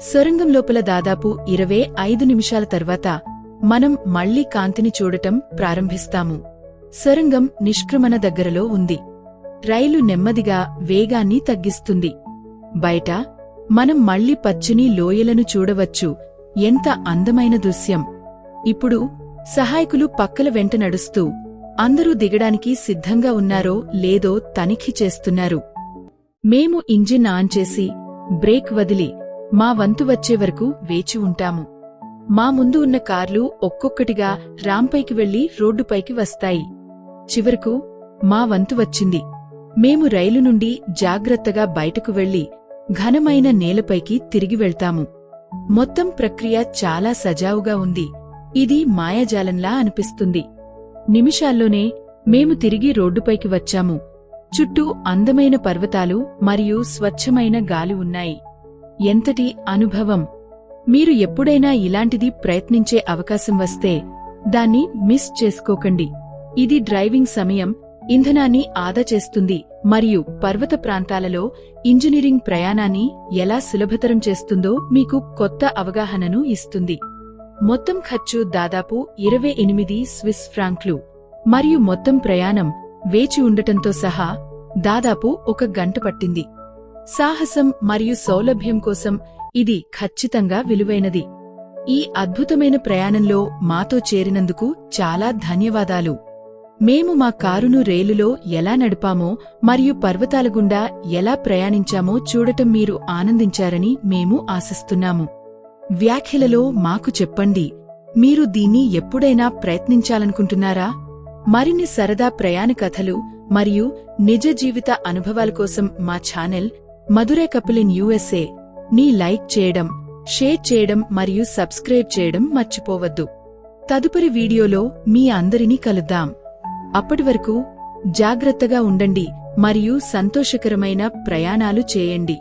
సొరంగం లోపల దాదాపు 25 నిమిషాల తర్వాత మనం మళ్లీ కాంతిని చూడటం ప్రారంభిస్తాము. సొరంగం నిష్క్రమణ దగ్గరలో ఉంది. రైలు నెమ్మదిగా వేగాన్ని తగ్గిస్తుంది. బయట మనం మళ్లీ పచ్చని లోయలను చూడవచ్చు. ఎంత అందమైన దృశ్యం! ఇప్పుడు సహాయకులు పక్కల వెంట నడుస్తూ అందరూ దిగడానికి సిద్ధంగా ఉన్నారో లేదో తనిఖీ చేస్తున్నారు. మేము ఇంజిన్ ఆన్ చేసి బ్రేక్ వదిలి మా వంతు వచ్చే వరకు వేచి ఉంటాము. మా ముందు ఉన్న కార్లు ఒక్కొక్కటిగా రాంపైకి వెళ్లి రోడ్డుపైకి వస్తాయి. చివరకు మా వంతు వచ్చింది. మేము రైలు నుండి జాగ్రత్తగా బయటకు వెళ్లి ఘనమైన నేలపైకి తిరిగి వెళ్తాము. మొత్తం ప్రక్రియ చాలా సజావుగా ఉంది. ఇది మాయాజాలంలా అనిపిస్తుంది. నిమిషాల్లోనే మేము తిరిగి రోడ్డుపైకి వచ్చాము. చుట్టూ అందమైన పర్వతాలు మరియు స్వచ్ఛమైన గాలి ఉన్నాయి. ఎంతటి అనుభవం! మీరు ఎప్పుడైనా ఇలాంటిది ప్రయత్నించే అవకాశం వస్తే దాన్ని మిస్ చేసుకోకండి. ఇది డ్రైవింగ్ సమయం, ఇంధనాన్ని ఆదా చేస్తుంది మరియు పర్వత ప్రాంతాలలో ఇంజనీరింగ్ ప్రయాణాన్ని ఎలా సులభతరం చేస్తుందో మీకు కొత్త అవగాహనను ఇస్తుంది. మొత్తం ఖర్చు దాదాపు 28 స్విస్ ఫ్రాంక్లు మరియు మొత్తం ప్రయాణం వేచి ఉండటంతో సహా దాదాపు 1 గంట పట్టింది. సాహసం మరియు సౌలభ్యం కోసం ఇది ఖచ్చితంగా విలువైనది. ఈ అద్భుతమైన ప్రయాణంలో మాతో చేరినందుకు చాలా ధన్యవాదాలు. మేము మా కారును రైలులో ఎలా నడిపామో మరియు పర్వతాల గుండా ఎలా ప్రయాణించామో చూడటం మీరు ఆనందించారని మేము ఆశిస్తున్నాము. వ్యాఖ్యలలో మాకు చెప్పండి. మీరు దీన్ని ఎప్పుడైనా ప్రయత్నించాలనుకుంటున్నారా? మరిన్ని సరదా ప్రయాణ కథలు మరియు నిజ జీవిత అనుభవాల కోసం మా channel Madurai couple in USA ని లైక్ చేయడం, షేర్ చేయడం మరియు సబ్స్క్రైబ్ చేయడం మర్చిపోవద్దు. తదుపరి వీడియోలో మీ అందరినీ కలుద్దాం. అప్పటివరకు జాగ్రత్తగా ఉండండి మరియు సంతోషకరమైన ప్రయాణాలు చేయండి.